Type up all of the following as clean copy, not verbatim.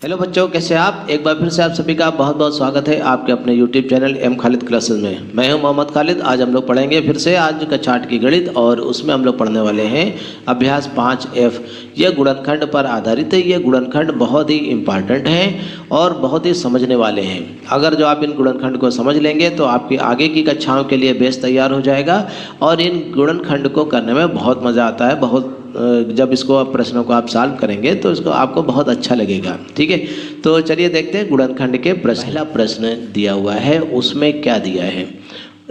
Hello बच्चों, कैसे आप। एक बार फिर से आप सभी का बहुत बहुत स्वागत है आपके अपने YouTube channel M Khalid classes में। मैं हूं मोहम्मद खालिद। आज हम लोग पढ़ेंगे फिर से आज का चार्ट की गणित, और उसमें हम लोग पढ़ने वाले हैं अभ्यास 5F। यह गुणनखंड पर आधारित है। ये गुणनखंड बहुत ही इम्पॉर्टेंट है और बहुत ही समझने वाले हैं। अगर जो आप इन गुणनखंड को समझ लेंगे तो आपकी आगे की कक्षाओं के लिए बेस तैयार हो जाएगा, और इन गुणनखंड को करने में बहुत मज़ा आता है। बहुत जब इसको आप प्रश्नों को आप सॉल्व करेंगे तो इसको आपको बहुत अच्छा लगेगा। ठीक है, तो चलिए देखते हैं गुणनखंड के पहला प्रश्न दिया हुआ है उसमें क्या दिया है।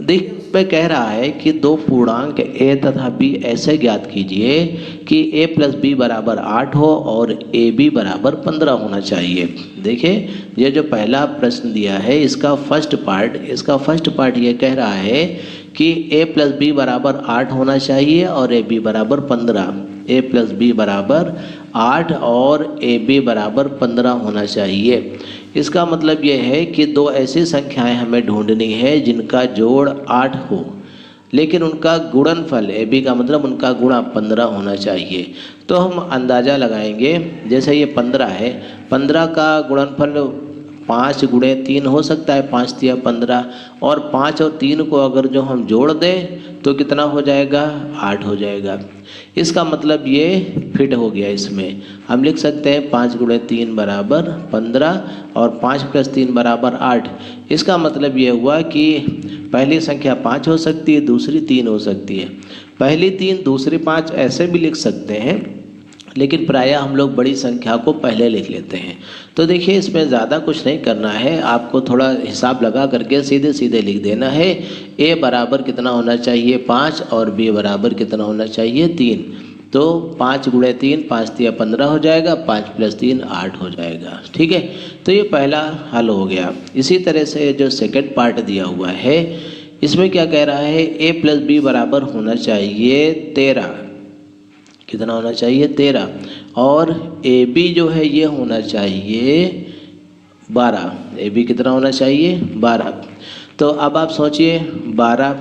देखिए, उसमें कह रहा है कि दो पूर्णांक a तथा b ऐसे ज्ञात कीजिए कि a प्लस बी बराबर 8 हो और ए बी बराबर 15 होना चाहिए। देखिए, ये जो पहला प्रश्न दिया है इसका फर्स्ट पार्ट ये कह रहा है कि a प्लस बी बराबर 8 होना चाहिए और ए बी बराबर 15। a प्लस बी बराबर 8 और ए बी बराबर 15 होना चाहिए। इसका मतलब ये है कि दो ऐसी संख्याएं हमें ढूंढनी है जिनका जोड़ 8 हो, लेकिन उनका गुणनफल ए बी का मतलब उनका गुणा 15 होना चाहिए। तो हम अंदाज़ा लगाएंगे, जैसे ये 15 है, 15 का गुणनफल 5 गुणे 3 हो सकता है, 5 तिया 15, और 5 और 3 को अगर जो हम जोड़ दें तो कितना हो जाएगा, 8 हो जाएगा। इसका मतलब ये फिट हो गया। इसमें हम लिख सकते हैं 5 गुणे 3 बराबर 15 और 5 प्लस 3 बराबर 8। इसका मतलब ये हुआ कि पहली संख्या 5 हो सकती है, दूसरी 3 हो सकती है। पहली 3 दूसरी 5 ऐसे भी लिख सकते हैं, लेकिन प्रायः हम लोग बड़ी संख्या को पहले लिख लेते हैं। तो देखिए, इसमें ज़्यादा कुछ नहीं करना है, आपको थोड़ा हिसाब लगा करके सीधे सीधे लिख देना है। a बराबर कितना होना चाहिए, 5, और b बराबर कितना होना चाहिए, 3। तो 5 गुणे 3 5 तिया 15 हो जाएगा, 5 प्लस 3 8 हो जाएगा। ठीक है, तो ये पहला हल हो गया। इसी तरह से जो सेकंड पार्ट दिया हुआ है इसमें क्या कह रहा है, a प्लस बी बराबर होना चाहिए 13। कितना होना चाहिए, 13, और ए बी जो है ये होना चाहिए 12। ए बी कितना होना चाहिए, 12। तो अब आप सोचिए 12,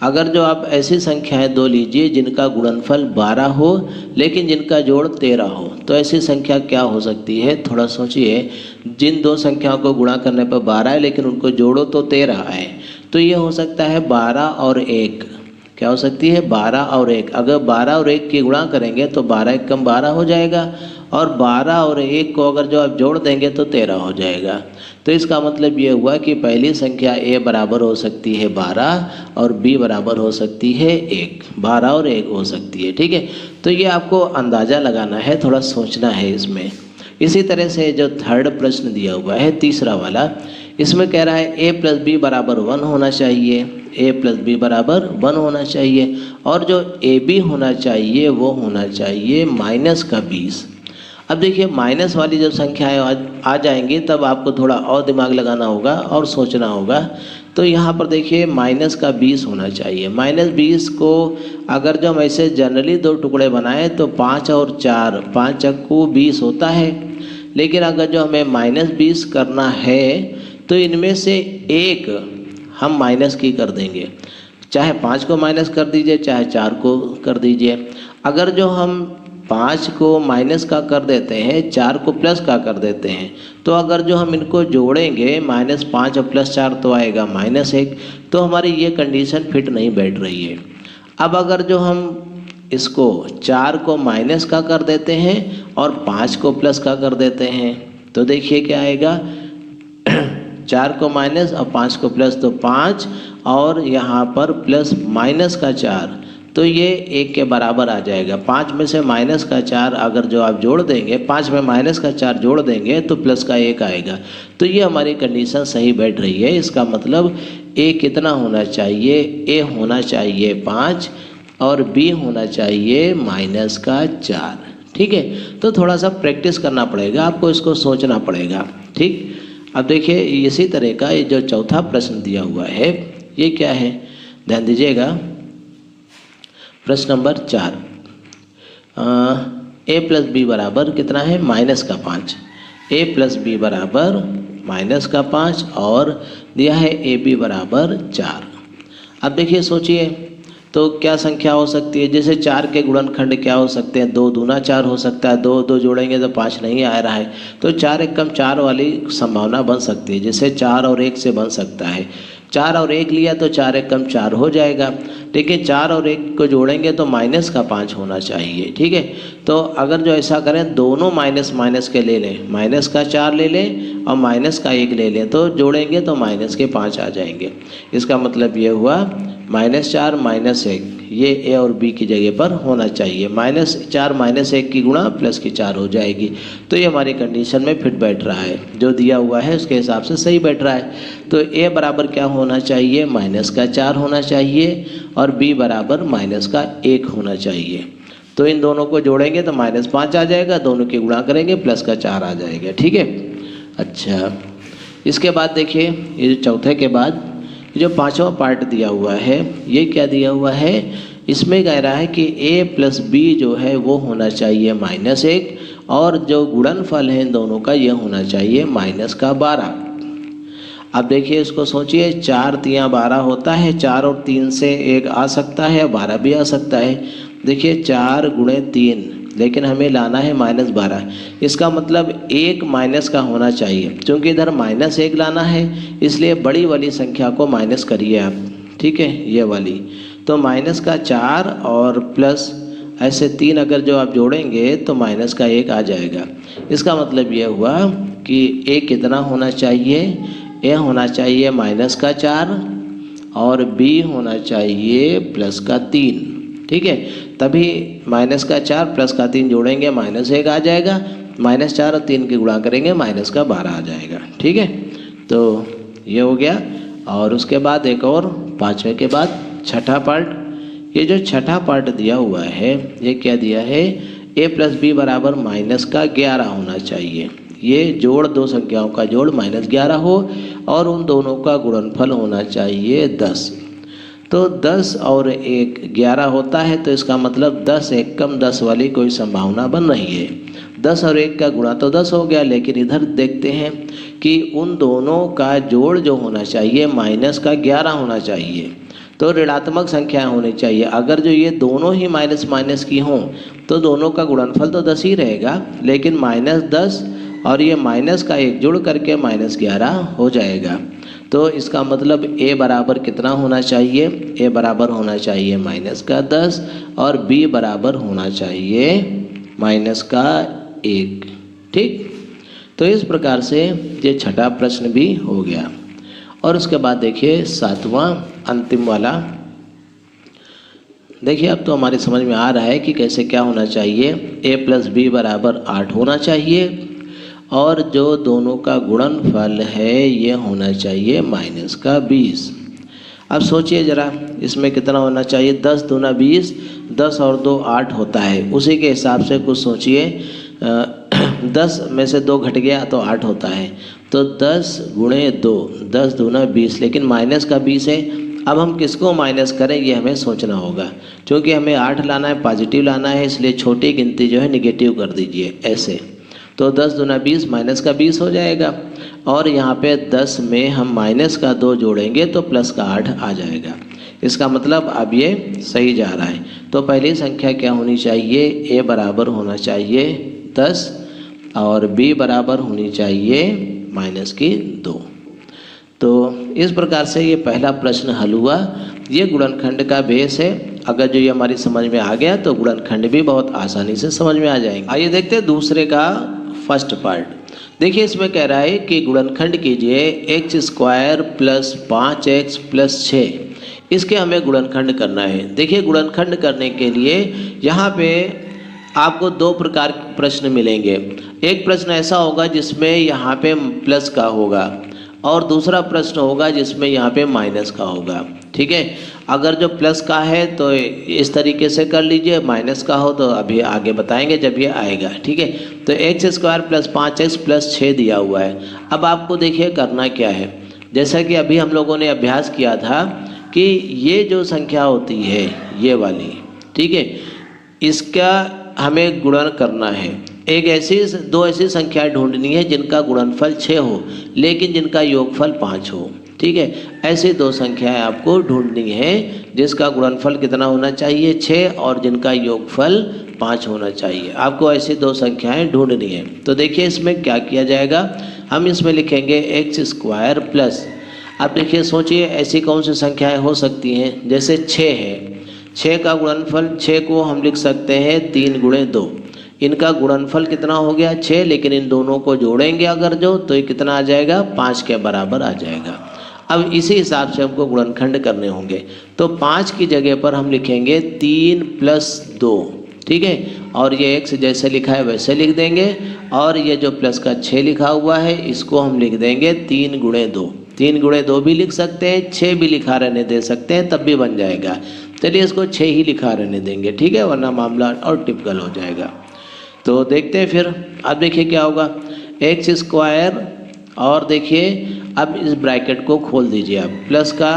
अगर जो आप ऐसी संख्याएं दो लीजिए जिनका गुणनफल 12 हो लेकिन जिनका जोड़ 13 हो, तो ऐसी संख्या क्या हो सकती है, थोड़ा सोचिए। जिन दो संख्याओं को गुणा करने पर 12 है लेकिन उनको जोड़ो तो 13 है, तो ये हो सकता है 12 और 1। क्या हो सकती है, 12 और 1। अगर 12 और 1 की गुणा करेंगे तो 12 एक कम 12 हो जाएगा, और 12 और 1 को अगर जो आप जोड़ देंगे तो 13 हो जाएगा। तो इसका मतलब ये हुआ कि पहली संख्या a बराबर हो सकती है 12 और b बराबर हो सकती है 1। 12 और 1 हो सकती है। ठीक है, तो ये आपको अंदाज़ा लगाना है, थोड़ा सोचना है इसमें। इसी तरह से जो थर्ड प्रश्न दिया हुआ है तीसरा वाला, इसमें कह रहा है a प्लस बी बराबर 1 होना चाहिए। a प्लस बी बराबर 1 होना चाहिए, और जो ए बी होना चाहिए वो होना चाहिए माइनस का 20। अब देखिए, माइनस वाली जब संख्याएं आ जाएंगी तब आपको थोड़ा और दिमाग लगाना होगा और सोचना होगा। तो यहाँ पर देखिए माइनस का 20 होना चाहिए। माइनस 20 को अगर जो हम ऐसे जनरली दो टुकड़े बनाएं तो 5 और 4, 5 चक्कू 20 होता है। लेकिन अगर जो हमें माइनस 20 करना है तो इनमें से एक हम माइनस की कर देंगे। चाहे 5 को माइनस कर दीजिए, चाहे 4 को कर दीजिए। अगर जो हम 5 को माइनस का कर देते हैं, 4 को प्लस का कर देते हैं, तो अगर जो हम इनको जोड़ेंगे -5 और +4 तो आएगा -1। तो हमारी ये कंडीशन फिट नहीं बैठ रही है। अब अगर जो हम इसको 4 को माइनस का कर देते हैं और 5 को प्लस का कर देते हैं, तो देखिए क्या आएगा, 4 को माइनस और 5 को प्लस, तो 5, और यहाँ पर प्लस माइनस का 4, तो ये 1 के बराबर आ जाएगा। 5 में से माइनस का 4 अगर जो आप जोड़ देंगे, 5 में माइनस का 4 जोड़ देंगे तो प्लस का 1 आएगा। तो ये हमारी कंडीशन सही बैठ रही है। इसका मतलब a कितना होना चाहिए, a होना चाहिए 5 और b होना चाहिए माइनस का 4। ठीक है, तो थोड़ा सा प्रैक्टिस करना पड़ेगा, आपको इसको सोचना पड़ेगा। ठीक, अब देखिए इसी तरह का ये जो चौथा प्रश्न दिया हुआ है ये क्या है, ध्यान दीजिएगा। प्रश्न नंबर 4, a प्लस बी बराबर कितना है, माइनस का 5। a प्लस बी बराबर माइनस का 5 और दिया है a b बराबर 4। अब देखिए सोचिए, तो क्या संख्या हो सकती है? जैसे 4 के गुणनखंड क्या हो सकते हैं? 2 दूना 4 हो सकता है, 2 2 जोड़ेंगे तो 5 नहीं आ रहा है, तो 4 एकम 4 वाली संभावना बन सकती है। जैसे 4 और 1 से बन सकता है, 4 और 1 लिया तो 4 एकम 4 हो जाएगा, लेकिन 4 और 1 को जोड़ेंगे तो माइनस का 5 होना चाहिए। ठीक है, तो अगर जो ऐसा करें दोनों माइनस माइनस के ले लें, माइनस का 4 ले लें और माइनस का 1 ले लें, तो जोड़ेंगे तो माइनस के 5 आ जाएंगे। इसका मतलब ये हुआ -4 -1, ये ए और बी की जगह पर होना चाहिए। -4 -1 की गुणा प्लस की 4 हो जाएगी, तो ये हमारी कंडीशन में फिट बैठ रहा है, जो दिया हुआ है उसके हिसाब से सही बैठ रहा है। तो ए बराबर क्या होना चाहिए? -4 होना चाहिए और बी बराबर -1 होना चाहिए। तो इन दोनों को जोड़ेंगे तो -5 आ जाएगा, दोनों की गुणा करेंगे प्लस का 4 आ जाएगा। ठीक है, अच्छा इसके बाद देखिए, ये जो चौथे के बाद जो पांचवा पार्ट दिया हुआ है, ये क्या दिया हुआ है? इसमें कह रहा है कि a प्लस बी जो है वो होना चाहिए -1 और जो गुणनफल है इन दोनों का ये होना चाहिए -12। अब देखिए इसको सोचिए, 4 3 12 होता है, 4 और 3 से 1 आ सकता है, 12 भी आ सकता है। देखिए 4 गुणे 3, लेकिन हमें लाना है -12, इसका मतलब 1 माइनस का होना चाहिए। क्योंकि इधर -1 लाना है, इसलिए बड़ी वाली संख्या को माइनस करिए आप। ठीक है, ये वाली तो माइनस का 4 और प्लस ऐसे 3 अगर जो आप जोड़ेंगे तो माइनस का 1 आ जाएगा। इसका मतलब ये हुआ कि a कितना होना चाहिए? a होना चाहिए -4 और b होना चाहिए +3। ठीक है, तभी -4 +3 जोड़ेंगे -1 आ जाएगा, -4 और 3 की गुणा करेंगे -12 आ जाएगा। ठीक है, तो ये हो गया। और उसके बाद एक और पांचवे के बाद छठा पार्ट, ये जो छठा पार्ट दिया हुआ है ये क्या दिया है? a प्लस बी बराबर -11 होना चाहिए। ये जोड़ दो संख्याओं का जोड़ -11 हो और उन दोनों का गुणनफल होना चाहिए 10। तो 10 और 1 11 होता है, तो इसका मतलब 10 एकम 10 वाली कोई संभावना बन रही है। 10 और 1 का गुणा तो 10 हो गया, लेकिन इधर देखते हैं कि उन दोनों का जोड़ जो होना चाहिए -11 होना चाहिए, तो ऋणात्मक संख्याएं होनी चाहिए। अगर जो ये दोनों ही माइनस माइनस की हों तो दोनों का गुणनफल तो 10 ही रहेगा, लेकिन -10 और ये माइनस का 1 जुड़ करके -11 हो जाएगा। तो इसका मतलब a बराबर कितना होना चाहिए? a बराबर होना चाहिए -10 और b बराबर होना चाहिए -1। ठीक, तो इस प्रकार से ये छठा प्रश्न भी हो गया। और उसके बाद देखिए सातवां अंतिम वाला, देखिए अब तो हमारी समझ में आ रहा है कि कैसे क्या होना चाहिए। a प्लस बी बराबर 8 होना चाहिए और जो दोनों का गुणनफल है ये होना चाहिए -20। अब सोचिए ज़रा, इसमें कितना होना चाहिए? 10 दूना 20, 10 और 2 8 होता है। उसी के हिसाब से कुछ सोचिए, 10 में से 2 घट गया तो 8 होता है, तो 10 गुणे 2, 10 दूना 20, लेकिन माइनस का 20 है। अब हम किसको माइनस करें ये हमें सोचना होगा, क्योंकि हमें 8 लाना है, पॉजिटिव लाना है, इसलिए छोटी गिनती जो है निगेटिव कर दीजिए ऐसे। तो 10 दूना 20 माइनस का 20 हो जाएगा, और यहाँ पे 10 में हम माइनस का 2 जोड़ेंगे तो प्लस का 8 आ जाएगा। इसका मतलब अब ये सही जा रहा है। तो पहली संख्या क्या होनी चाहिए? a बराबर होना चाहिए 10 और b बराबर होनी चाहिए -2। तो इस प्रकार से ये पहला प्रश्न हल हुआ। ये गुणनखंड का बेस है। अगर जो ये हमारी समझ में आ गया तो गुणनखंड भी बहुत आसानी से समझ में आ जाएंगे। आइए देखते हैं दूसरे का फर्स्ट पार्ट। देखिए इसमें कह रहा है कि गुणनखंड कीजिए x² + 5x + 6। इसके हमें गुणनखंड करना है। देखिए गुणनखंड करने के लिए यहाँ पे आपको 2 प्रकार के प्रश्न मिलेंगे। एक प्रश्न ऐसा होगा जिसमें यहाँ पे प्लस का होगा और दूसरा प्रश्न होगा जिसमें यहाँ पे माइनस का होगा। ठीक है, अगर जो प्लस का है तो इस तरीके से कर लीजिए, माइनस का हो तो अभी आगे बताएंगे जब ये आएगा। ठीक है, तो x² + 5x + 6 दिया हुआ है। अब आपको देखिए करना क्या है, जैसा कि अभी हम लोगों ने अभ्यास किया था कि ये जो संख्या होती है ये वाली, ठीक है, इसका हमें गुणन करना है। दो ऐसी संख्याएं ढूंढनी है जिनका गुणनफल 6 हो लेकिन जिनका योगफल 5 हो। ठीक है, ऐसी 2 संख्याएं आपको ढूंढनी है जिसका गुणनफल कितना होना चाहिए 6 और जिनका योगफल 5 होना चाहिए। आपको ऐसी दो संख्याएं ढूंढनी है। तो देखिए इसमें क्या किया जाएगा, हम इसमें लिखेंगे एक्स स्क्वायर प्लस, अब देखिए सोचिए ऐसी कौन सी संख्याएं हो सकती हैं, जैसे 6 है, 6 का गुणनफल 6 को हम लिख सकते हैं 3 गुणे 2, इनका गुणनफल कितना हो गया 6, लेकिन इन दोनों को जोड़ेंगे अगर जो तो ये कितना आ जाएगा 5 के बराबर आ जाएगा। अब इसी हिसाब से हमको गुणनखंड करने होंगे, तो 5 की जगह पर हम लिखेंगे 3 + 2, ठीक है, और ये x जैसे लिखा है वैसे लिख देंगे, और ये जो प्लस का 6 लिखा हुआ है इसको हम लिख देंगे 3 गुणे 2, 3 गुणे 2 भी लिख सकते हैं, 6 भी लिखा रहने दे सकते हैं, तब भी बन जाएगा। चलिए इसको 6 ही लिखा रहने देंगे, ठीक है, वरना मामला और टिपिकल हो जाएगा। तो देखते हैं फिर, अब देखिए क्या होगा, एक्स स्क्वायर, और देखिए अब इस ब्रैकेट को खोल दीजिए आप, प्लस का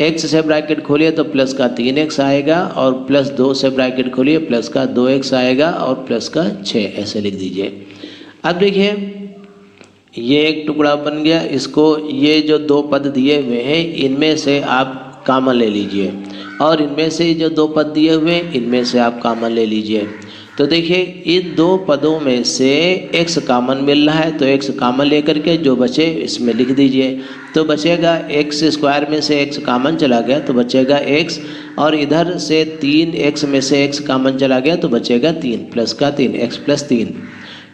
x से ब्रैकेट खोलिए तो प्लस का 3x आएगा, और प्लस 2 से ब्रैकेट खोलिए प्लस का 2x आएगा, और प्लस का 6 ऐसे लिख दीजिए। अब देखिए ये एक टुकड़ा बन गया, इसको ये जो 2 पद दिए हुए हैं इनमें से आप कॉमन ले लीजिए, और इनमें से जो 2 पद दिए हुए हैं इनमें से आप कॉमन ले लीजिए। तो देखिए इन 2 पदों में से x कॉमन मिल रहा है, तो x कॉमन लेकर के जो बचे इसमें लिख दीजिए। तो बचेगा एक्स स्क्वायर में से x कॉमन चला गया तो बचेगा x, और इधर से 3x में से x कॉमन चला गया तो बचेगा 3, प्लस का 3, x + 3।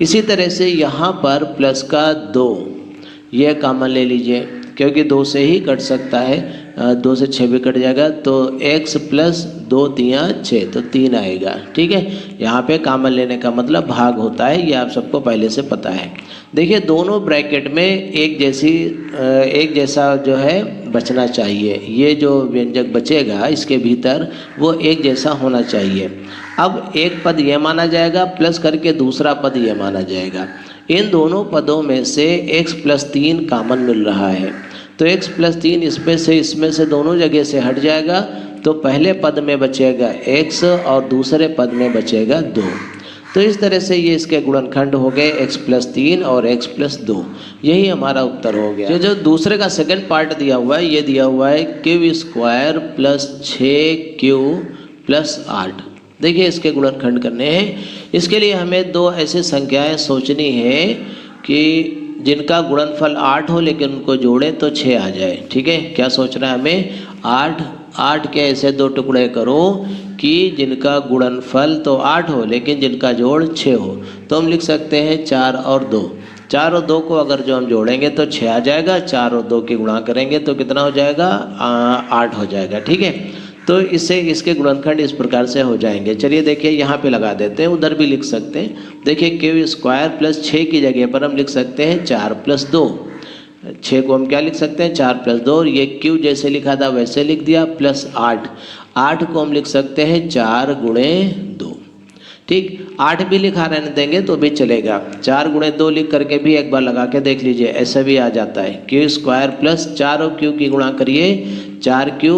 इसी तरह से यहाँ पर प्लस का 2 ये कॉमन ले लीजिए, क्योंकि 2 से ही कट सकता है, 2 से 6 भी कट जाएगा, तो x + 2 × 6 तो 3 आएगा, ठीक है। यहाँ पे कॉमन लेने का मतलब भाग होता है, ये आप सबको पहले से पता है। देखिए दोनों ब्रैकेट में एक जैसा जो है बचना चाहिए, ये जो व्यंजक बचेगा इसके भीतर वो एक जैसा होना चाहिए। अब एक पद ये माना जाएगा, प्लस करके दूसरा पद ये माना जाएगा। इन दोनों पदों में से x + 3 कॉमन मिल रहा है, तो x + 3 इसमें से दोनों जगह से हट जाएगा, तो पहले पद में बचेगा x और दूसरे पद में बचेगा 2। तो इस तरह से ये इसके गुणनखंड हो गए x + 3 और x + 2, यही हमारा उत्तर हो गया। जो दूसरे का सेकंड पार्ट दिया हुआ है, ये दिया हुआ है q² + 6q + 8। देखिए इसके गुणनखंड करने हैं, इसके लिए हमें 2 ऐसी संख्याएं सोचनी है कि जिनका गुणनफल 8 हो लेकिन उनको जोड़ें तो 6 आ जाए, ठीक है। क्या सोचना है हमें, 8 के ऐसे 2 टुकड़े करो कि जिनका गुणनफल तो 8 हो लेकिन जिनका जोड़ 6 हो। तो हम लिख सकते हैं 4 और 2, 4 और 2 को अगर जो हम जोड़ेंगे तो 6 आ जाएगा, 4 और 2 की गुणा करेंगे तो कितना हो जाएगा 8 हो जाएगा, ठीक है। तो इससे इसके गुणनखंड इस प्रकार से हो जाएंगे। चलिए देखिए यहाँ पे लगा देते हैं, उधर भी लिख सकते हैं। देखिए q² + 6 की जगह पर हम लिख सकते हैं 4 + 2, 6 को हम क्या लिख सकते हैं 4 + 2, और ये q जैसे लिखा था वैसे लिख दिया, प्लस 8 को हम लिख सकते हैं 4 गुणे 2, ठीक। 8 भी लिखा रहने देंगे तो भी चलेगा, 4 गुणे 2 लिख करके भी एक बार लगा के देख लीजिए, ऐसा भी आ जाता है। q² + 4 और q की गुणा करिए 4q,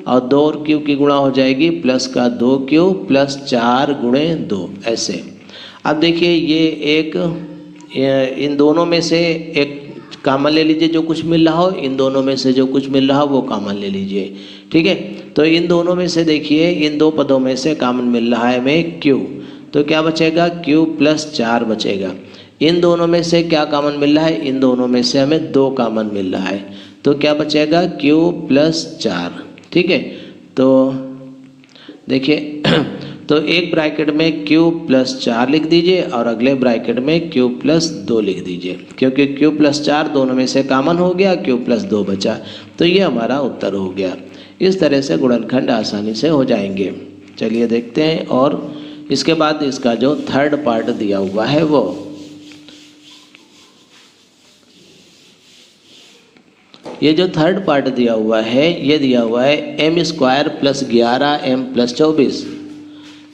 और 2 और q की गुणा हो जाएगी प्लस का 2q + 4 गुणे 2 ऐसे। अब देखिए ये इन दोनों में से एक कॉमन ले लीजिए, जो कुछ मिल रहा हो, इन दोनों में से जो कुछ मिल रहा हो वो कॉमन ले लीजिए, ठीक है। तो इन दोनों में से देखिए इन 2 पदों में से कॉमन मिल रहा है हमें q, तो क्या बचेगा q + 4 बचेगा। इन दोनों में से क्या कॉमन मिल रहा है, इन दोनों में से हमें 2 कॉमन मिल रहा है, तो क्या बचेगा q + 4, ठीक है। तो देखिए तो एक ब्रैकेट में q + 4 लिख दीजिए और अगले ब्रैकेट में q + 2 लिख दीजिए, क्योंकि q + 4 दोनों में से कॉमन हो गया, q + 2 बचा, तो ये हमारा उत्तर हो गया। इस तरह से गुणनखंड आसानी से हो जाएंगे। चलिए देखते हैं, और इसके बाद इसका जो थर्ड पार्ट दिया हुआ है वो, ये जो थर्ड पार्ट दिया हुआ है ये दिया हुआ है m² + 11m + 24।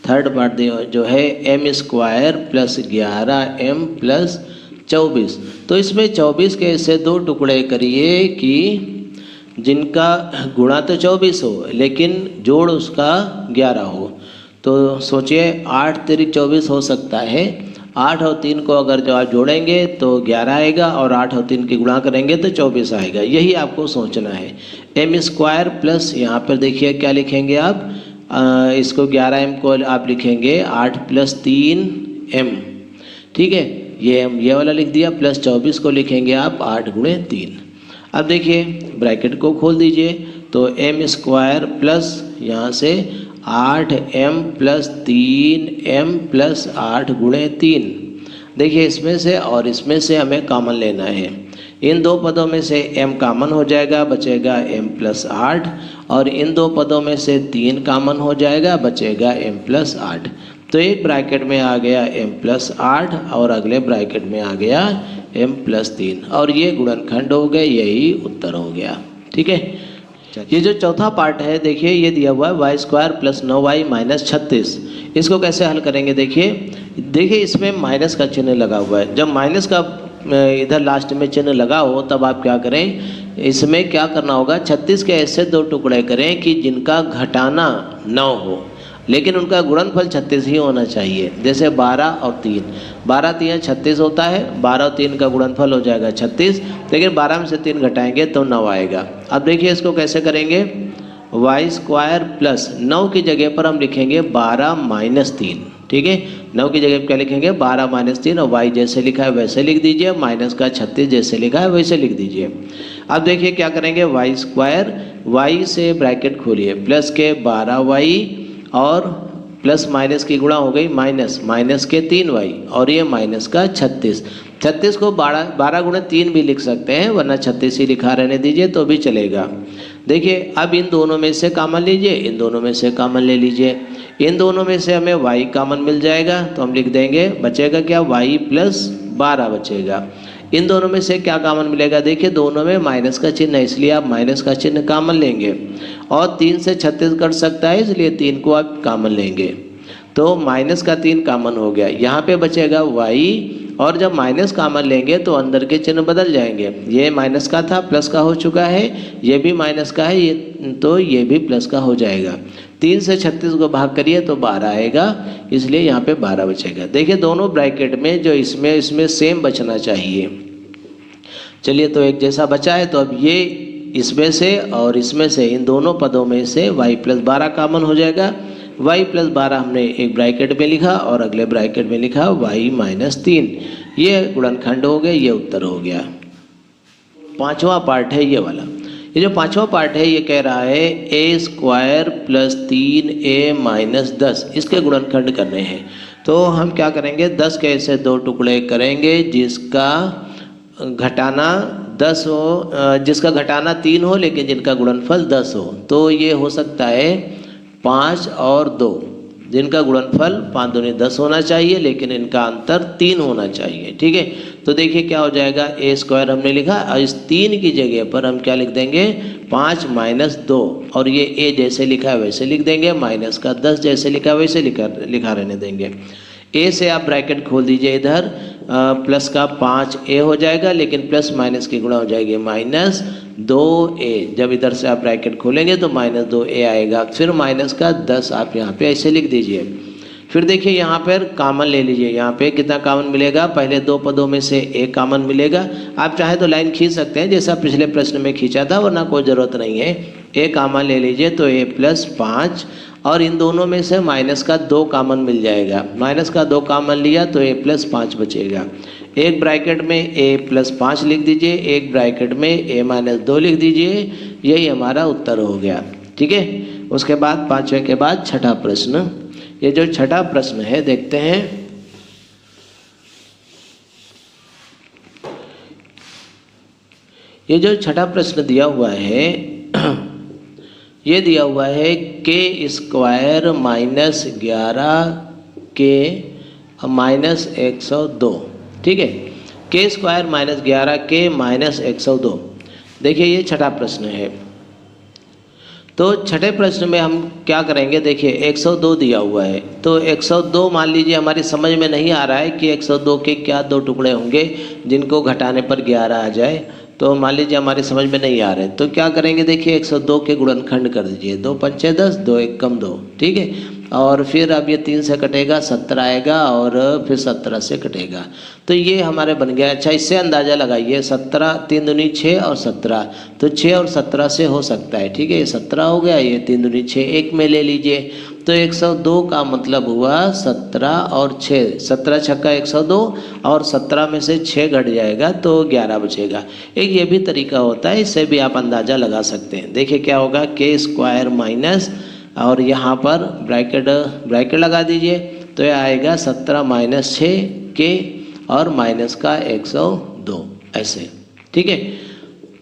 थर्ड पार्ट जो है m² + 11m + 24। तो इसमें 24 के ऐसे 2 टुकड़े करिए कि जिनका गुणा तो 24 हो लेकिन जोड़ उसका 11 हो। तो सोचिए 8 × 24 हो सकता है, 8 और 3 को अगर जो आप जोड़ेंगे तो 11 आएगा, और 8 और 3 की गुणा करेंगे तो 24 आएगा। यही आपको सोचना है। एम स्क्वायर प्लस यहाँ पर देखिए क्या लिखेंगे आप, इसको 11m को आप लिखेंगे 8 + 3m, ठीक है, ये वाला लिख दिया, प्लस 24 को लिखेंगे आप 8 × 3। अब देखिए ब्रैकेट को खोल दीजिए, तो m स्क्वायर प्लस यहाँ से 8m + 3m + 8 × 3। देखिए इसमें से और इसमें से हमें कॉमन लेना है। इन दो पदों में से m कॉमन हो जाएगा, बचेगा m + 8, और इन दो पदों में से 3 कॉमन हो जाएगा, बचेगा m + 8। तो एक ब्रैकेट में आ गया m + 8 और अगले ब्रैकेट में आ गया m + 3, और ये गुणनखंड हो गए, यही उत्तर हो गया। ठीक है, ये जो चौथा पार्ट है देखिए, ये दिया हुआ है y² + 9y - 36। इसको कैसे हल करेंगे, देखिए इसमें माइनस का चिन्ह लगा हुआ है। जब माइनस का इधर लास्ट में चिन्ह लगा हो तब आप क्या करें, इसमें क्या करना होगा, 36 के ऐसे 2 टुकड़े करें कि जिनका घटाना 9 हो, लेकिन उनका गुणनफल 36 ही होना चाहिए। जैसे 12 और 3, 12 × 3 = 36 होता है, 12 और 3 का गुणनफल हो जाएगा 36, लेकिन 12 में से 3 घटाएंगे तो 9 आएगा। अब देखिए इसको कैसे करेंगे, y² प्लस 9 की जगह पर हम लिखेंगे 12 - 3, ठीक है, 9 की जगह पर क्या लिखेंगे 12 - 3, और y जैसे लिखा है वैसे लिख दीजिए, माइनस का 36 जैसे लिखा है वैसे लिख दीजिए। अब देखिए क्या करेंगे, y², y से ब्रैकेट खोलिए, प्लस के 12y और प्लस माइनस की गुणा हो गई माइनस के 3y, और ये माइनस का 36। 36 को 12 × 3 भी लिख सकते हैं, वरना 36 ही लिखा रहने दीजिए तो भी चलेगा। देखिए अब इन दोनों में से कॉमन लीजिए, इन दोनों में से कॉमन ले लीजिए। इन दोनों में से हमें y कॉमन मिल जाएगा, तो हम लिख देंगे, बचेगा क्या, y + 12 बचेगा। इन दोनों में से क्या कॉमन मिलेगा, देखिए दोनों में माइनस का चिन्ह है, इसलिए आप माइनस का चिन्ह कॉमन लेंगे, और 3 से 36 कट सकता है, इसलिए 3 को आप कॉमन लेंगे, तो माइनस का 3 कॉमन हो गया। यहाँ पे बचेगा y, और जब माइनस कॉमन लेंगे तो अंदर के चिन्ह बदल जाएंगे, ये माइनस का था प्लस का हो चुका है, ये भी माइनस का है, ये भी प्लस का हो जाएगा। 3 से 36 को भाग करिए तो 12 आएगा, इसलिए यहाँ पे 12 बचेगा। देखिए दोनों ब्रैकेट में जो इसमें सेम बचना चाहिए। चलिए तो एक जैसा बचा है, तो अब ये इसमें से और इसमें से, इन दोनों पदों में से y + 12 कॉमन हो जाएगा। y + 12 हमने एक ब्रैकेट में लिखा और अगले ब्रैकेट में लिखा y - 3, ये गुणनखंड हो गए, ये उत्तर हो गया। पांचवा पार्ट है ये वाला। ये जो पांचवा पार्ट है ये कह रहा है a² + 3a - 10, इसके गुणनखंड करने हैं। तो हम क्या करेंगे, 10 के ऐसे 2 टुकड़े करेंगे जिसका घटाना 10 हो, जिसका घटाना 3 हो लेकिन जिनका गुणनफल 10 हो। तो ये हो सकता है 5 और 2, जिनका गुणनफल 5 × 2 = 10 होना चाहिए, लेकिन इनका अंतर 3 होना चाहिए। ठीक है, तो देखिए क्या हो जाएगा, a² हमने लिखा, और इस 3 की जगह पर हम क्या लिख देंगे, 5 - 2, और ये a जैसे लिखा है वैसे लिख देंगे, माइनस का 10 जैसे लिखा है वैसे लिखा रहने देंगे। a से आप ब्रैकेट खोल दीजिए, इधर प्लस का 5a हो जाएगा, लेकिन प्लस माइनस की गुणा हो जाएगी -2a। जब इधर से आप ब्रैकेट खोलेंगे तो -2a आएगा, फिर माइनस का 10 आप यहाँ पे ऐसे लिख दीजिए। फिर देखिए यहाँ पर कॉमन ले लीजिए, यहाँ पे कितना कॉमन मिलेगा, पहले 2 पदों में से a कॉमन मिलेगा। आप चाहे तो लाइन खींच सकते हैं जैसा पिछले प्रश्न में खींचा था, वरना कोई ज़रूरत नहीं है। a कॉमन ले लीजिए तो a + 5, और इन दोनों में से माइनस का 2 कॉमन मिल जाएगा। माइनस का 2 कॉमन लिया तो a + 5 बचेगा। एक ब्रैकेट में a + 5 लिख दीजिए, एक ब्रैकेट में a - 2 लिख दीजिए, यही हमारा उत्तर हो गया। ठीक है, उसके बाद पाँचवें के बाद छठा प्रश्न। ये जो छठा प्रश्न है देखते हैं। ये जो छठा प्रश्न दिया हुआ है ये दिया हुआ है k² - 11k - 102। ठीक है, k² - 11k - 102। देखिए ये छठा प्रश्न है। तो छठे प्रश्न में हम क्या करेंगे, देखिए 102 दिया हुआ है, तो 102 मान लीजिए हमारी समझ में नहीं आ रहा है कि 102 के क्या 2 टुकड़े होंगे जिनको घटाने पर 11 आ जाए, तो मान लीजिए हमारी समझ में नहीं आ रहे, तो क्या करेंगे, देखिए 102 के गुणनखंड कर दीजिए, 2 × 5 = 10, 2 × 1 = 2। ठीक है, और फिर अब ये 3 से कटेगा 17 आएगा और फिर 17 से कटेगा, तो ये हमारे बन गया। अच्छा, इससे अंदाज़ा लगाइए 17 3 दूनी 6 और 17, तो 6 और 17 से हो सकता है, ठीक है। ये 17 हो गया, ये 3 दूनी 6, एक में ले लीजिए, तो 102 का मतलब हुआ 17 और 6, 17 छक्का 102 और 17 में से 6 घट जाएगा तो 11 बचेगा। एक ये भी तरीका होता है, इससे भी आप अंदाज़ा लगा सकते हैं। देखिए क्या होगा, के स्क्वायर माइनस और यहाँ पर ब्रैकेट लगा दीजिए, तो यह आएगा 17 माइनस 6 के और माइनस का 102 ऐसे, ठीक है।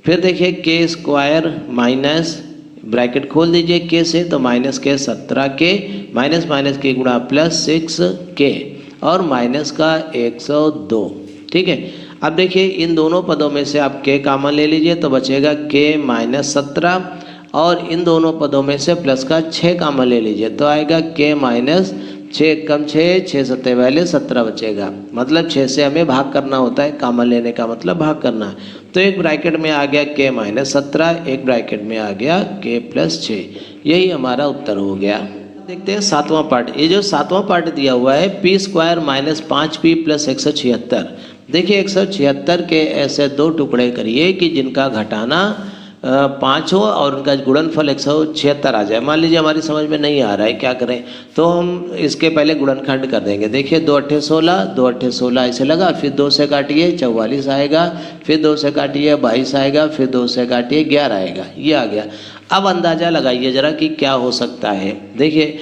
फिर देखिए के स्क्वायर माइनस ब्रैकेट खोल दीजिए के से, तो माइनस के 17 के माइनस माइनस के गुणा प्लस 6 के और माइनस का 102, ठीक है। अब देखिए इन दोनों पदों में से आप के कॉमन ले लीजिए, तो बचेगा के माइनस 17 और इन दोनों पदों में से प्लस का 6 कॉमन ले लीजिए, तो आएगा के माइनस 6 कम 6 सत्ते वाले 17 बचेगा। मतलब 6 से हमें भाग करना होता है, कॉमन लेने का मतलब भाग करना। तो एक ब्रैकेट में आ गया के माइनस 17, एक ब्रैकेट में आ गया के प्लस 6, यही हमारा उत्तर हो गया। देखते हैं 7वां पार्ट। ये जो 7वां पार्ट दिया हुआ है P square minus 5p plus 176। देखिए 176 के ऐसे 2 टुकड़े करिए कि जिनका घटाना 5 हो और उनका गुणनफल 176 आ जाए। मान लीजिए हमारी समझ में नहीं आ रहा है, क्या करें, तो हम इसके पहले गुणनखंड कर देंगे। देखिए 2 अट्ठे 16, 2 अट्ठे 16 ऐसे लगा, फिर 2 से काटिए 44 आएगा, फिर 2 से काटिए 22 आएगा, फिर 2 से काटिए 11 आएगा, ये आ गया। अब अंदाज़ा लगाइए ज़रा कि क्या हो सकता है। देखिए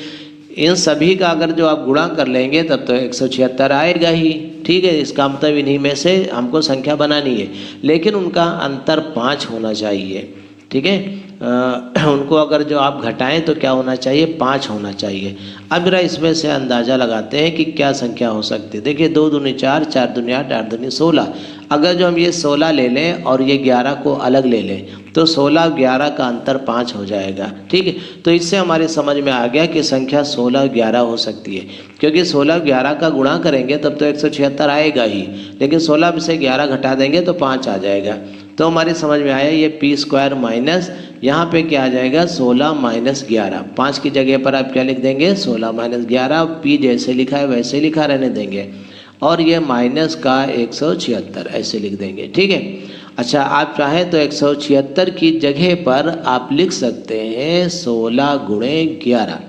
इन सभी का अगर जो आप गुणा कर लेंगे तब तो 176 आएगा ही, ठीक है। इसका मतलब इन्हीं में से हमको संख्या बनानी है, लेकिन उनका अंतर 5 होना चाहिए, ठीक है। उनको अगर जो आप घटाएं तो क्या होना चाहिए, 5 होना चाहिए। अब जरा इसमें से अंदाज़ा लगाते हैं कि क्या संख्या हो सकती है। देखिए 2 दूनी 4, 4 दूनी 8, 8 दूनी 16। अगर जो हम ये 16 ले लें और ये 11 को अलग ले लें तो 16 और 11 का अंतर 5 हो जाएगा, ठीक है। तो इससे हमारे समझ में आ गया कि संख्या 16 और 11 हो सकती है, क्योंकि 16 और 11 का गुणा करेंगे तब तो 176 आएगा ही, लेकिन 16 में से 11 घटा देंगे तो 5 आ जाएगा। तो हमारी समझ में आया ये पी स्क्वायर माइनस यहाँ पे क्या आ जाएगा 16 माइनस 11। 5 की जगह पर आप क्या लिख देंगे 16 माइनस 11, पी जैसे लिखा है वैसे लिखा रहने देंगे, और ये माइनस का 176 ऐसे लिख देंगे, ठीक है। अच्छा, आप चाहें तो 176 की जगह पर आप लिख सकते हैं 16 गुणे 11,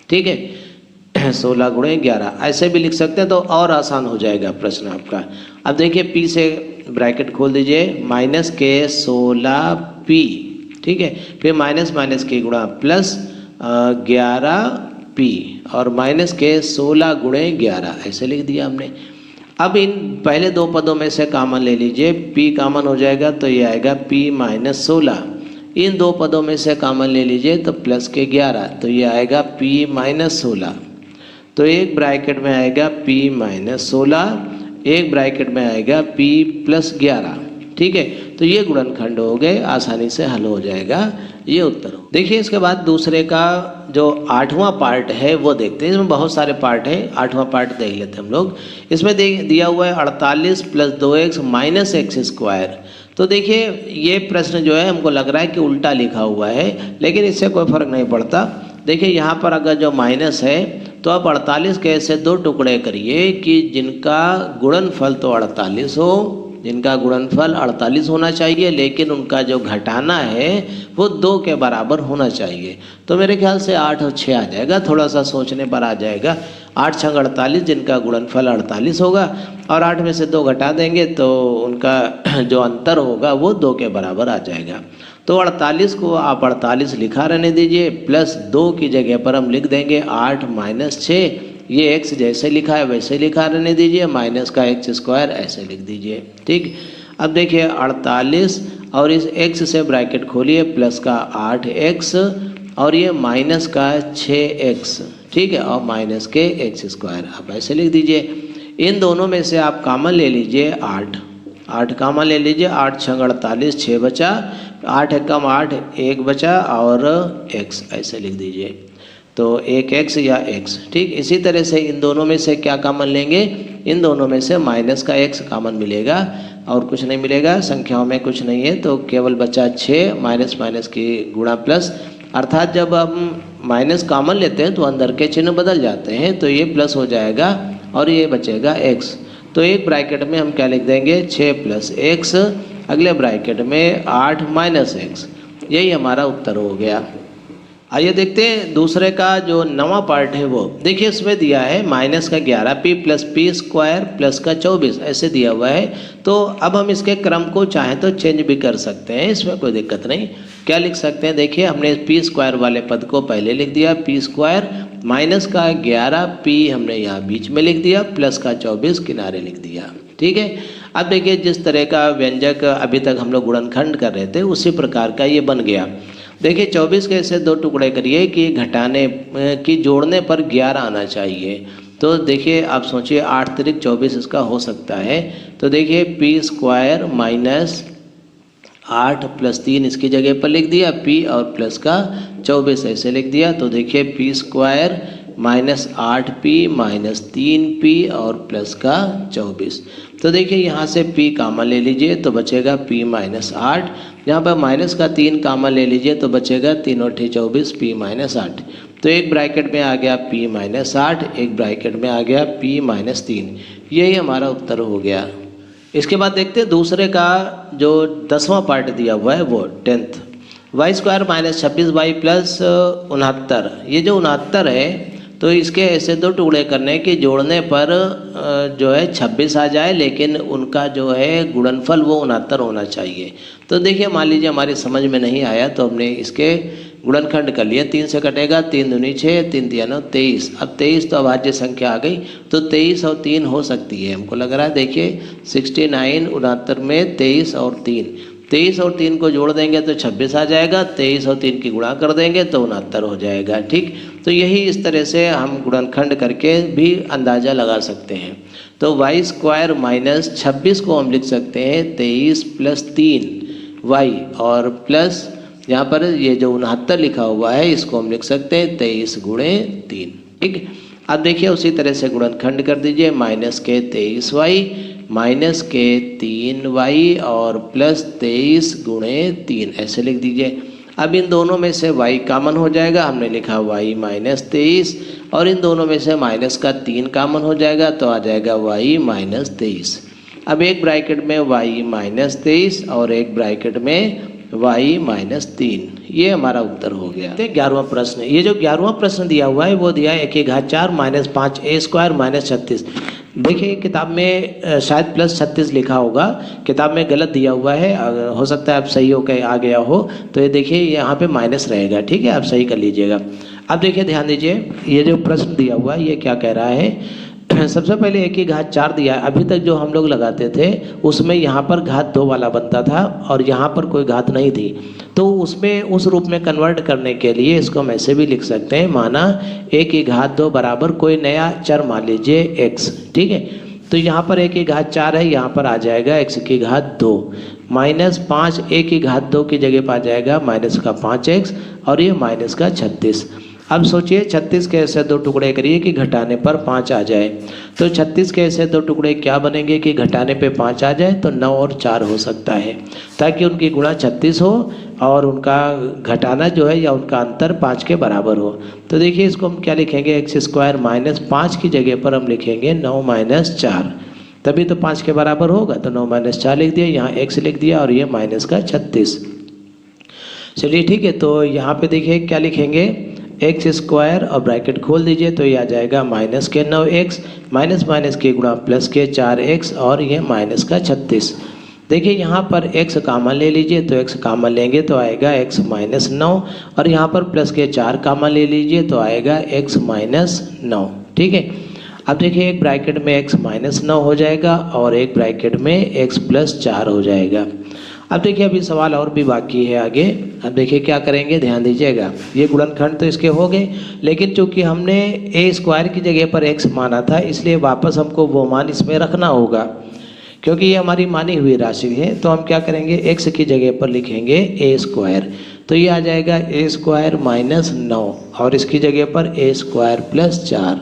ठीक है। 16 गुणे 11 ऐसे भी लिख सकते हैं, तो और आसान हो जाएगा प्रश्न आपका। अब देखिए पी से ब्रैकेट खोल दीजिए, माइनस के 16p, ठीक है, फिर माइनस माइनस के गुणा प्लस 11p और माइनस के 16 गुणे 11 ऐसे लिख दिया हमने। अब इन पहले 2 पदों में से कॉमन ले लीजिए, p कॉमन हो जाएगा तो ये आएगा p माइनस 16। इन 2 पदों में से कॉमन ले लीजिए तो प्लस के 11, तो ये आएगा p माइनस 16। तो एक ब्रैकेट में आएगा p माइनस 16, एक ब्रैकेट में आएगा p प्लस 11, ठीक है। तो ये गुणनखंड हो गए, आसानी से हल हो जाएगा, ये उत्तर हो। देखिए इसके बाद दूसरे का जो 8वां पार्ट है वो देखते हैं। इसमें बहुत सारे पार्ट हैं, 8वां पार्ट देख लेते हैं हम लोग। इसमें दिया हुआ है 48 plus 2x minus x square. तो देखिए ये प्रश्न जो है हमको लग रहा है कि उल्टा लिखा हुआ है, लेकिन इससे कोई फर्क नहीं पड़ता। देखिए यहाँ पर अगर जो माइनस है तो आप 48 के ऐसे 2 टुकड़े करिए कि जिनका गुणनफल तो 48 हो, जिनका गुणनफल 48 होना चाहिए, लेकिन उनका जो घटाना है वो 2 के बराबर होना चाहिए। तो मेरे ख्याल से 8 और 6 आ जाएगा, थोड़ा सा सोचने पर आ जाएगा। 8 छंग 48, जिनका गुणनफल 48 होगा, और 8 में से 2 घटा देंगे तो उनका जो अंतर होगा वो 2 के बराबर आ जाएगा। तो 48 को आप 48 लिखा रहने दीजिए, प्लस 2 की जगह पर हम लिख देंगे 8 माइनस 6। ये x जैसे लिखा है वैसे लिखा रहने दीजिए, माइनस का x स्क्वायर ऐसे लिख दीजिए, ठीक। अब देखिए 48 और इस x से ब्रैकेट खोलिए, प्लस का 8x और ये माइनस का 6x, ठीक है, और माइनस के x स्क्वायर आप ऐसे लिख दीजिए। इन दोनों में से आप कॉमन ले लीजिए 8 कॉमन ले लीजिए, 8 छंग 48, 6 बचा, 8 एकम 8, 1 बचा और x ऐसे लिख दीजिए। तो एक x या x, ठीक। इसी तरह से इन दोनों में से क्या कॉमन लेंगे, इन दोनों में से माइनस का x कॉमन मिलेगा और कुछ नहीं मिलेगा, संख्याओं में कुछ नहीं है, तो केवल बचा 6 माइनस माइनस की गुणा प्लस अर्थात जब हम माइनस कॉमन लेते हैं तो अंदर के चिन्ह बदल जाते हैं, तो ये प्लस हो जाएगा और ये बचेगा x। तो एक ब्रैकेट में हम क्या लिख देंगे 6 + x, अगले ब्रैकेट में 8 - x। यही हमारा उत्तर हो गया। आइए देखते हैं दूसरे का जो नवा पार्ट है वो। देखिए इसमें दिया है -11p + p² + का 24 ऐसे दिया हुआ है। तो अब हम इसके क्रम को चाहें तो चेंज भी कर सकते हैं, इसमें कोई दिक्कत नहीं। क्या लिख सकते हैं, देखिए हमने p² वाले पद को पहले लिख दिया, p² -11p हमने यहाँ बीच में लिख दिया, प्लस का 24 किनारे लिख दिया। ठीक है। अब देखिए जिस तरह का व्यंजक अभी तक हम लोग गुणनखंड कर रहे थे उसी प्रकार का ये बन गया। देखिए 24 के ऐसे 2 टुकड़े करिए कि घटाने की जोड़ने पर 11 आना चाहिए। तो देखिए आप सोचिए 8 × 24 इसका हो सकता है। तो देखिए p² -8 + 3 इसकी जगह पर लिख दिया, p और प्लस का 24 ऐसे लिख दिया। तो देखिए p² -8p -3p और प्लस का 24। तो देखिए यहाँ से p कॉमन ले लीजिए तो बचेगा p -8, यहाँ पर माइनस का 3 कॉमन ले लीजिए तो बचेगा 3 × 8 = 24 p -8। तो एक ब्रैकेट में आ गया p -8, एक ब्रैकेट में आ गया p -3। यही हमारा उत्तर हो गया। इसके बाद देखते हैं दूसरे का जो 10वां पार्ट दिया हुआ है वो 10th। y² -26y + 69। ये जो 69 है तो इसके ऐसे 2 टुकड़े करने कि जोड़ने पर जो है 26 आ जाए, लेकिन उनका जो है गुणनफल वो 69 होना चाहिए। तो देखिए मान लीजिए हमारी समझ में नहीं आया तो हमने इसके गुणनखंड कर लिया। 3 से कटेगा, 3 दूनी 6, 3 × 9 23। अब 23 तो अभाज्य संख्या आ गई, तो 23 और 3 हो सकती है हमको लग रहा है। देखिए 69 69 में 23 और 23 और 3 को जोड़ देंगे तो 26 आ जाएगा, 23 और 3 की गुणा कर देंगे तो 69 हो जाएगा। ठीक, तो यही इस तरह से हम गुणनखंड करके भी अंदाज़ा लगा सकते हैं। तो y² -26 को हम लिख सकते हैं 23 + 3y और प्लस यहाँ पर ये जो 69 लिखा हुआ है इसको हम लिख सकते हैं 23 × 3। ठीक, अब देखिए उसी तरह से गुणनखंड कर दीजिए, -23y -3y और प्लस 23 × 3 ऐसे लिख दीजिए। अब इन दोनों में से y कॉमन हो जाएगा, हमने लिखा y -23, और इन दोनों में से माइनस का 3 कॉमन हो जाएगा तो आ जाएगा y -23। अब एक ब्रैकेट में y -23 और एक ब्रैकेट में y -3। ये हमारा उत्तर हो गया। 11वां प्रश्न, ये जो 11वां प्रश्न दिया हुआ है वो दिया है 1/4 -5a² -36। देखिए किताब में शायद +36 लिखा होगा, किताब में गलत दिया हुआ है, हो सकता है आप सही हो के आ गया हो। तो ये देखिए यहाँ पे माइनस रहेगा, ठीक है, आप सही कर लीजिएगा। अब देखिए ध्यान दीजिए, ये जो प्रश्न दिया हुआ है ये क्या कह रहा है। सबसे पहले 1/4 दिया है। अभी तक जो हम लोग लगाते थे उसमें यहाँ पर घात 2 वाला बनता था और यहाँ पर कोई घात नहीं थी, तो उसमें उस रूप में कन्वर्ट करने के लिए इसको हम ऐसे भी लिख सकते हैं, माना 1/2 बराबर कोई नया चर मान लीजिए x। ठीक है, तो यहाँ पर 1/4 है, यहाँ पर आ जाएगा x⁻2 -5 1/2 की जगह पर आ जाएगा -5x और ये -36। अब सोचिए 36 के ऐसे 2 टुकड़े करिए कि घटाने पर 5 आ जाए। तो 36 के ऐसे 2 टुकड़े क्या बनेंगे कि घटाने पे 5 आ जाए, तो 9 और 4 हो सकता है, ताकि उनकी गुणा 36 हो और उनका घटाना जो है या उनका अंतर 5 के बराबर हो। तो देखिए इसको हम क्या लिखेंगे, x² -5 की जगह पर हम लिखेंगे 9 - 4, तभी तो 5 के बराबर होगा। तो 9 - 4 लिख दिया, यहाँ x लिख दिया और ये -36। चलिए ठीक है, तो यहाँ पे देखिए क्या लिखेंगे, x² और ब्रैकेट खोल दीजिए तो ये आ जाएगा -9x माइनस के गुणा प्लस के 4x और ये -36। देखिए यहाँ पर x कॉमन ले लीजिए, तो x कॉमन लेंगे तो आएगा x -9 और यहाँ पर प्लस के 4 कॉमन ले लीजिए तो आएगा x -9। ठीक है, अब देखिए एक ब्रैकेट में x -9 हो जाएगा और एक ब्रैकेट में x + 4 हो जाएगा। अब देखिए अभी सवाल और भी बाकी है आगे। अब देखिए क्या करेंगे, ध्यान दीजिएगा, ये गुणनखंड तो इसके हो गए, लेकिन चूंकि हमने a² की जगह पर x माना था इसलिए वापस हमको वो मान इसमें रखना होगा, क्योंकि ये हमारी मानी हुई राशि है। तो हम क्या करेंगे, x की जगह पर लिखेंगे a², तो ये आ जाएगा a² -9 और इसकी जगह पर a² + 4।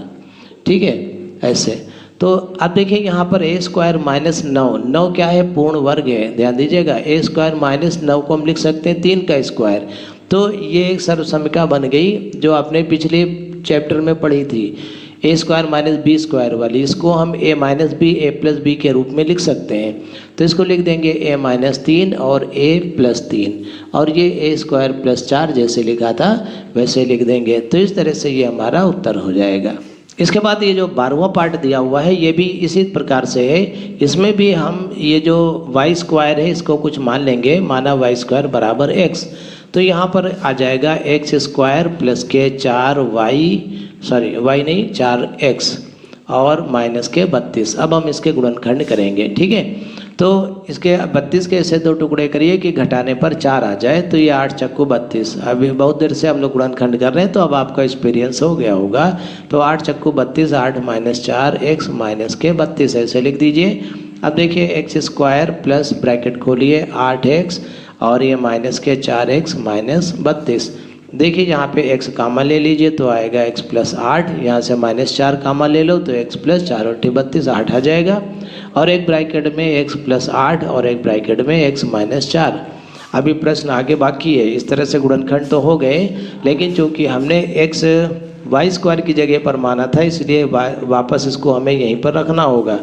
ठीक है, ऐसे। तो अब देखिए यहाँ पर a² -9 क्या है, पूर्ण वर्ग है, ध्यान दीजिएगा। a² -9 को हम लिख सकते हैं 3 का स्क्वायर, तो ये एक सर्वसमिका बन गई जो आपने पिछले चैप्टर में पढ़ी थी, ए स्क्वायर माइनस बी स्क्वायर वाली। इसको हम ए माइनस बी ए प्लस बी के रूप में लिख सकते हैं। तो इसको लिख देंगे ए माइनस 3 और ए प्लस 3, और ये ए स्क्वायर प्लस 4 जैसे लिखा था वैसे लिख देंगे। तो इस तरह से ये हमारा उत्तर हो जाएगा। इसके बाद ये जो 12वां पार्ट दिया हुआ है ये भी इसी प्रकार से है। इसमें भी हम ये जो वाई स्क्वायर है इसको कुछ मान लेंगे, माना वाई स्क्वायर बराबर एक्स। तो यहाँ पर आ जाएगा एक्स स्क्वायर प्लस के 4x और माइनस के 32। अब हम इसके गुणनखंड करेंगे, ठीक है। तो इसके 32 के ऐसे 2 टुकड़े करिए कि घटाने पर 4 आ जाए, तो ये 8 चक्कू 32। अभी बहुत देर से हम लोग गुणनखंड कर रहे हैं तो अब आपका एक्सपीरियंस हो गया होगा। तो 8 चक्कू 32, 8 माइनस 4x माइनस के 32 ऐसे लिख दीजिए। अब देखिए एक्स स्क्वायर प्लस ब्रैकेट खोलिए 8x और ये माइनस के 4x माइनस 32। देखिए यहाँ पे x कामा ले लीजिए तो आएगा x प्लस 8, यहाँ से माइनस 4 कामा ले लो तो x प्लस 4 और 32 8 आ जाएगा। और एक ब्रैकेट में x प्लस 8 और एक ब्रैकेट में x माइनस 4। अभी प्रश्न आगे बाकी है। इस तरह से गुणनखंड तो हो गए, लेकिन चूँकि हमने x वाई स्क्वायर की जगह पर माना था इसलिए वापस इसको हमें यहीं पर रखना होगा।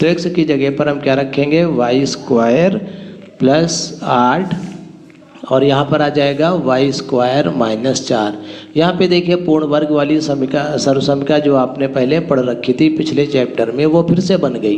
तो x की जगह पर हम क्या रखेंगे, वाई स्क्वायर प्लस 8 और यहाँ पर आ जाएगा वाई स्क्वायर माइनस 4। यहाँ पे देखिए पूर्ण वर्ग वाली सर्वसमिका जो आपने पहले पढ़ रखी थी पिछले चैप्टर में वो फिर से बन गई।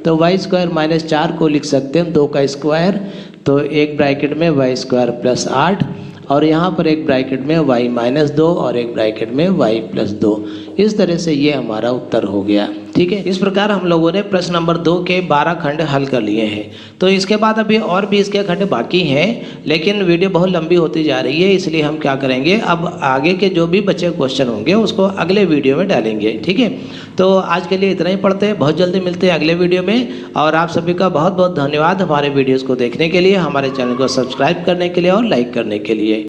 तो वाई स्क्वायर माइनस 4 को लिख सकते हैं 2 का स्क्वायर, तो एक ब्रैकेट में वाई स्क्वायर प्लस 8 और यहाँ पर एक ब्रैकेट में वाई माइनस 2 और एक ब्रैकेट में वाई प्लस 2। इस तरह से ये हमारा उत्तर हो गया, ठीक है। इस प्रकार हम लोगों ने प्रश्न नंबर 2 के 12 खंड हल कर लिए हैं। तो इसके बाद अभी और भी इसके खंड बाकी हैं, लेकिन वीडियो बहुत लंबी होती जा रही है, इसलिए हम क्या करेंगे, अब आगे के जो भी बचे क्वेश्चन होंगे उसको अगले वीडियो में डालेंगे, ठीक है। तो आज के लिए इतना ही पढ़ते हैं, बहुत जल्दी मिलते हैं अगले वीडियो में। और आप सभी का बहुत बहुत धन्यवाद हमारे वीडियोज़ को देखने के लिए, हमारे चैनल को सब्सक्राइब करने के लिए और लाइक करने के लिए।